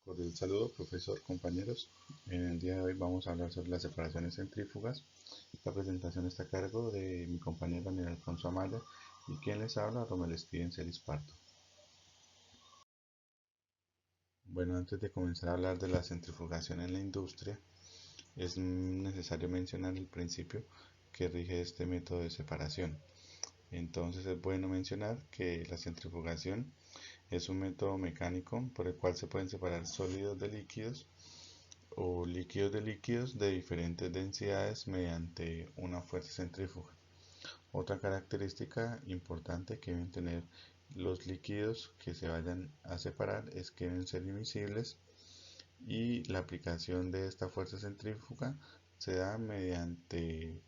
Cordial saludo, profesor, compañeros. En el día de hoy vamos a hablar sobre las separaciones centrífugas. La presentación está a cargo de mi compañero Daniel Alfonso Amaya y quien les habla, Romel Steven Celis Parto. Bueno, antes de comenzar a hablar de la centrifugación en la industria, es necesario mencionar el principio que rige este método de separación. Entonces es bueno mencionar que la centrifugación es un método mecánico por el cual se pueden separar sólidos de líquidos o líquidos de líquidos de diferentes densidades mediante una fuerza centrífuga. Otra característica importante que deben tener los líquidos que se vayan a separar es que deben ser invisibles y la aplicación de esta fuerza centrífuga se da mediante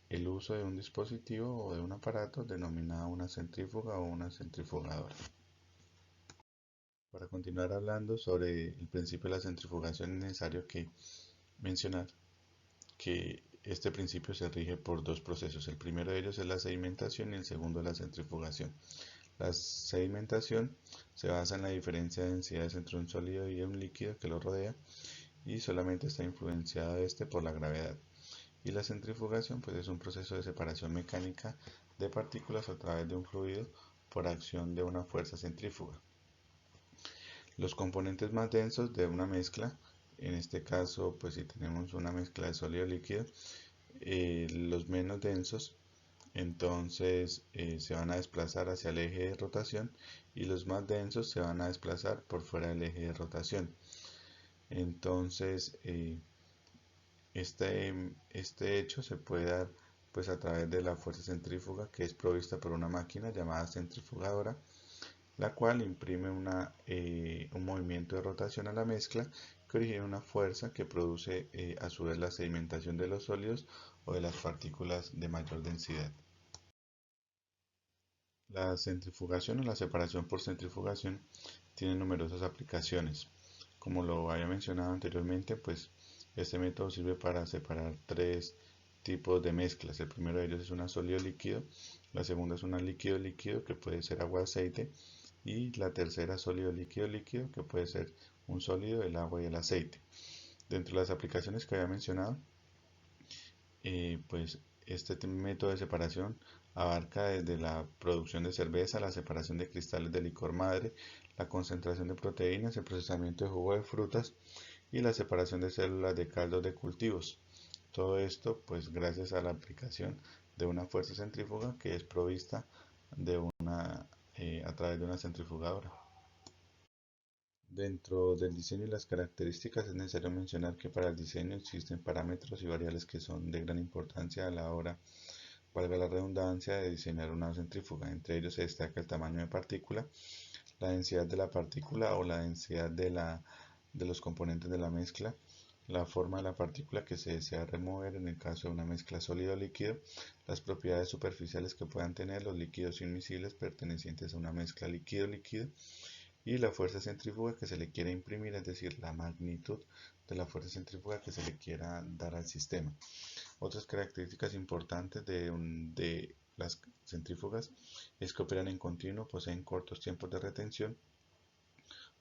el uso de un dispositivo o de un aparato denominado una centrífuga o una centrifugadora. Para continuar hablando sobre el principio de la centrifugación es necesario que mencionar que este principio se rige por dos procesos. El primero de ellos es la sedimentación y el segundo es la centrifugación. La sedimentación se basa en la diferencia de densidades entre un sólido y un líquido que lo rodea y solamente está influenciado este por la gravedad. Y la centrifugación pues es un proceso de separación mecánica de partículas a través de un fluido por acción de una fuerza centrífuga. Los componentes más densos de una mezcla, en este caso pues si tenemos una mezcla de sólido líquido, los menos densos entonces se van a desplazar hacia el eje de rotación y los más densos se van a desplazar por fuera del eje de rotación. Entonces este hecho se puede dar pues a través de la fuerza centrífuga que es provista por una máquina llamada centrifugadora, la cual imprime un movimiento de rotación a la mezcla que origina una fuerza que produce a su vez la sedimentación de los sólidos o de las partículas de mayor densidad. La centrifugación o la separación por centrifugación tiene numerosas aplicaciones. Como lo había mencionado anteriormente, pues este método sirve para separar tres tipos de mezclas. El primero de ellos es una sólido-líquido, la segunda es una líquido-líquido que puede ser agua-aceite y la tercera sólido-líquido-líquido que puede ser un sólido, el agua y el aceite. Dentro de las aplicaciones que había mencionado, pues este método de separación abarca desde la producción de cerveza, la separación de cristales de licor madre, la concentración de proteínas, el procesamiento de jugo de frutas y la separación de células de caldos de cultivos. Todo esto pues gracias a la aplicación de una fuerza centrífuga que es provista de a través de una centrifugadora. Dentro del diseño y las características es necesario mencionar que para el diseño existen parámetros y variables que son de gran importancia a la hora, valga la redundancia, de diseñar una centrífuga. Entre ellos se destaca el tamaño de partícula, la densidad de la partícula o la densidad de los componentes de la mezcla, la forma de la partícula que se desea remover en el caso de una mezcla sólido-líquido, las propiedades superficiales que puedan tener los líquidos inmiscibles pertenecientes a una mezcla líquido-líquido y la fuerza centrífuga que se le quiere imprimir, es decir, la magnitud de la fuerza centrífuga que se le quiera dar al sistema. Otras características importantes de las centrífugas es que operan en continuo, poseen cortos tiempos de retención,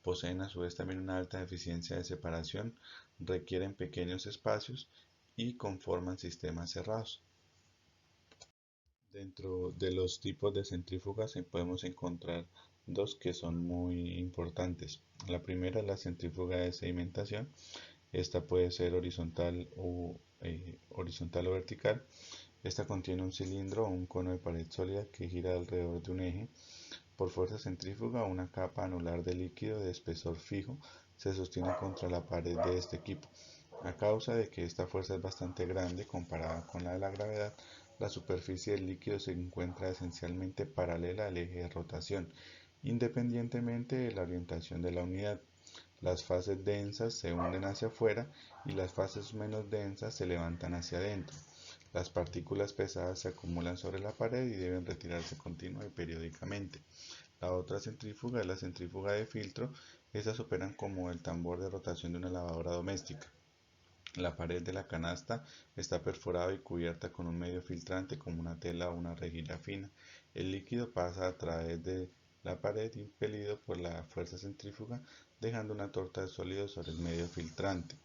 poseen a su vez también una alta eficiencia de separación, requieren pequeños espacios y conforman sistemas cerrados. Dentro de los tipos de centrífugas podemos encontrar dos que son muy importantes. La primera es la centrífuga de sedimentación. Esta puede ser horizontal o vertical. Esta contiene un cilindro o un cono de pared sólida que gira alrededor de un eje. Por fuerza centrífuga, una capa anular de líquido de espesor fijo se sostiene contra la pared de este equipo. A causa de que esta fuerza es bastante grande comparada con la de la gravedad, la superficie del líquido se encuentra esencialmente paralela al eje de rotación, independientemente de la orientación de la unidad. Las fases densas se hunden hacia afuera y las fases menos densas se levantan hacia adentro. Las partículas pesadas se acumulan sobre la pared y deben retirarse continua y periódicamente. La otra centrífuga es la centrífuga de filtro. Estas operan como el tambor de rotación de una lavadora doméstica. La pared de la canasta está perforada y cubierta con un medio filtrante como una tela o una rejilla fina. El líquido pasa a través de la pared impelido por la fuerza centrífuga, dejando una torta de sólido sobre el medio filtrante.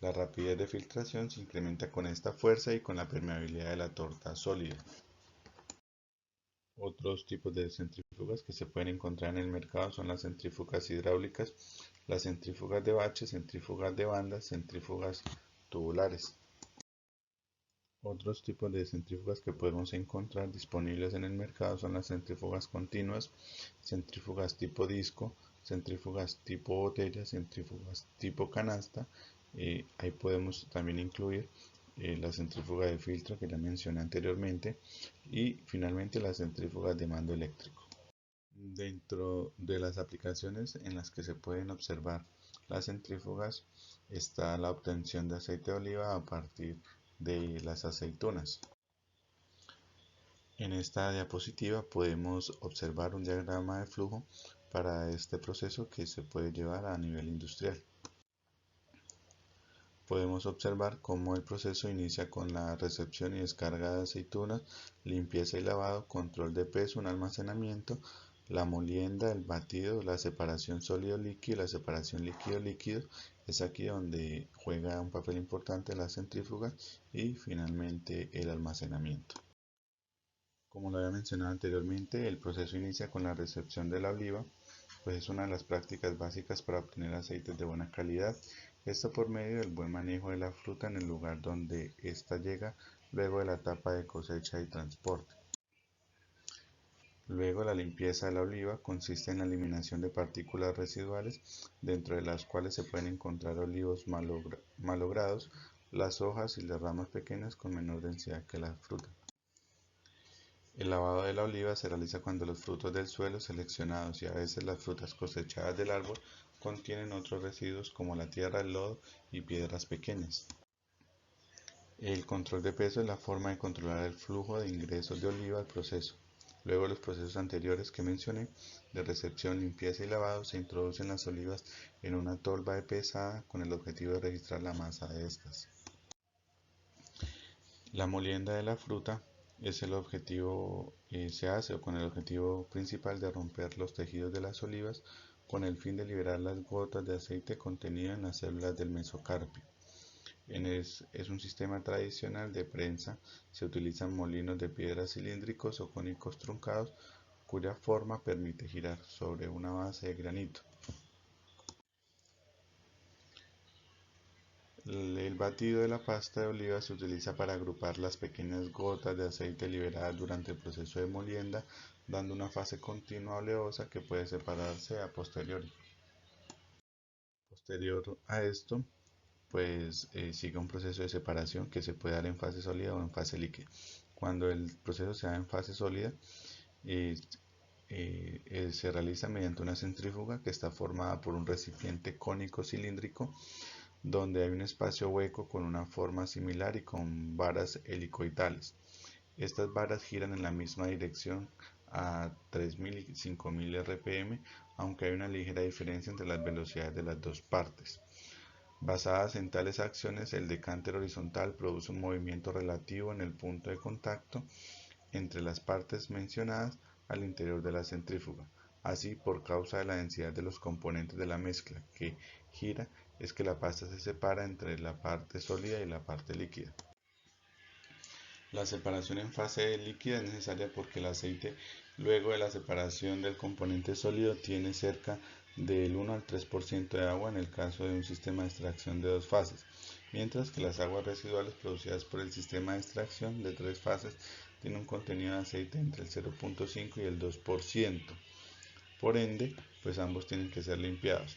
La rapidez de filtración se incrementa con esta fuerza y con la permeabilidad de la torta sólida. Otros tipos de centrífugas que se pueden encontrar en el mercado son las centrífugas hidráulicas, las centrífugas de bache, centrífugas de banda, centrífugas tubulares. Otros tipos de centrífugas que podemos encontrar disponibles en el mercado son las centrífugas continuas, centrífugas tipo disco, centrífugas tipo botella, centrífugas tipo canasta. Ahí podemos también incluir la centrífuga de filtro que ya mencioné anteriormente y finalmente las centrífugas de mando eléctrico. Dentro de las aplicaciones en las que se pueden observar las centrífugas está la obtención de aceite de oliva a partir de las aceitunas. En esta diapositiva podemos observar un diagrama de flujo para este proceso que se puede llevar a nivel industrial. Podemos observar cómo el proceso inicia con la recepción y descarga de aceitunas, limpieza y lavado, control de peso, un almacenamiento, la molienda, el batido, la separación sólido-líquido y la separación líquido-líquido. Es aquí donde juega un papel importante la centrífuga y finalmente el almacenamiento. Como lo había mencionado anteriormente, el proceso inicia con la recepción de la oliva, pues es una de las prácticas básicas para obtener aceites de buena calidad. Esto por medio del buen manejo de la fruta en el lugar donde ésta llega luego de la etapa de cosecha y transporte. Luego, la limpieza de la oliva consiste en la eliminación de partículas residuales, dentro de las cuales se pueden encontrar olivos malogrados, las hojas y las ramas pequeñas con menor densidad que la fruta. El lavado de la oliva se realiza cuando los frutos del suelo seleccionados y a veces las frutas cosechadas del árbol contienen otros residuos como la tierra, el lodo y piedras pequeñas. El control de peso es la forma de controlar el flujo de ingresos de oliva al proceso. Luego de los procesos anteriores que mencioné, de recepción, limpieza y lavado, se introducen las olivas en una tolva de pesada con el objetivo de registrar la masa de estas. La molienda de la fruta es el objetivo, se hace con el objetivo principal de romper los tejidos de las olivas con el fin de liberar las gotas de aceite contenido en las células del mesocarpio. Es un sistema tradicional de prensa, se utilizan molinos de piedra cilíndricos o cónicos truncados cuya forma permite girar sobre una base de granito. El batido de la pasta de oliva se utiliza para agrupar las pequeñas gotas de aceite liberadas durante el proceso de molienda, dando una fase continua oleosa que puede separarse a posteriori. Posterior a esto, pues sigue un proceso de separación que se puede dar en fase sólida o en fase líquida. Cuando el proceso se da en fase sólida, eh, se realiza mediante una centrífuga que está formada por un recipiente cónico cilíndrico donde hay un espacio hueco con una forma similar y con varas helicoidales. Estas varas giran en la misma dirección a 3000 y 5000 rpm, aunque hay una ligera diferencia entre las velocidades de las dos partes. Basadas en tales acciones, el decánter horizontal produce un movimiento relativo en el punto de contacto entre las partes mencionadas al interior de la centrífuga. Así, por causa de la densidad de los componentes de la mezcla que gira, es que la pasta se separa entre la parte sólida y la parte líquida. La separación en fase líquida es necesaria porque el aceite, luego de la separación del componente sólido, tiene cerca del 1 al 3% de agua en el caso de un sistema de extracción de dos fases, mientras que las aguas residuales producidas por el sistema de extracción de tres fases tienen un contenido de aceite entre el 0.5 y el 2%. Por ende, pues ambos tienen que ser limpiados.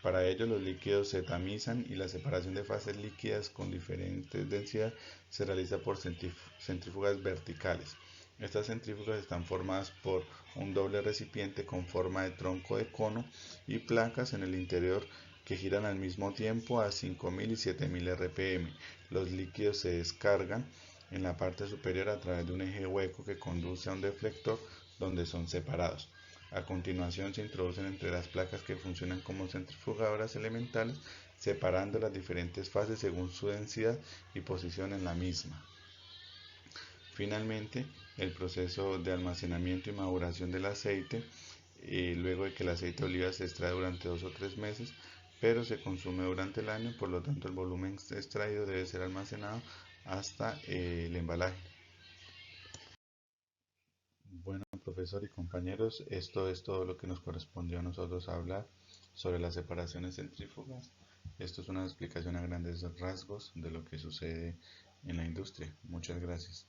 Para ello, los líquidos se tamizan y la separación de fases líquidas con diferentes densidades se realiza por centrífugas verticales. Estas centrífugas están formadas por un doble recipiente con forma de tronco de cono y placas en el interior que giran al mismo tiempo a 5000 y 7000 rpm. Los líquidos se descargan en la parte superior a través de un eje hueco que conduce a un deflector donde son separados. A continuación se introducen entre las placas que funcionan como centrifugadoras elementales, separando las diferentes fases según su densidad y posición en la misma. Finalmente, el proceso de almacenamiento y maduración del aceite luego de que el aceite de oliva se extrae durante 2 o 3 meses, pero se consume durante el año, por lo tanto el volumen extraído debe ser almacenado hasta el embalaje. Bueno, profesor y compañeros, esto es todo lo que nos correspondió a nosotros hablar sobre las separaciones centrífugas. Esto es una explicación a grandes rasgos de lo que sucede en la industria. Muchas gracias.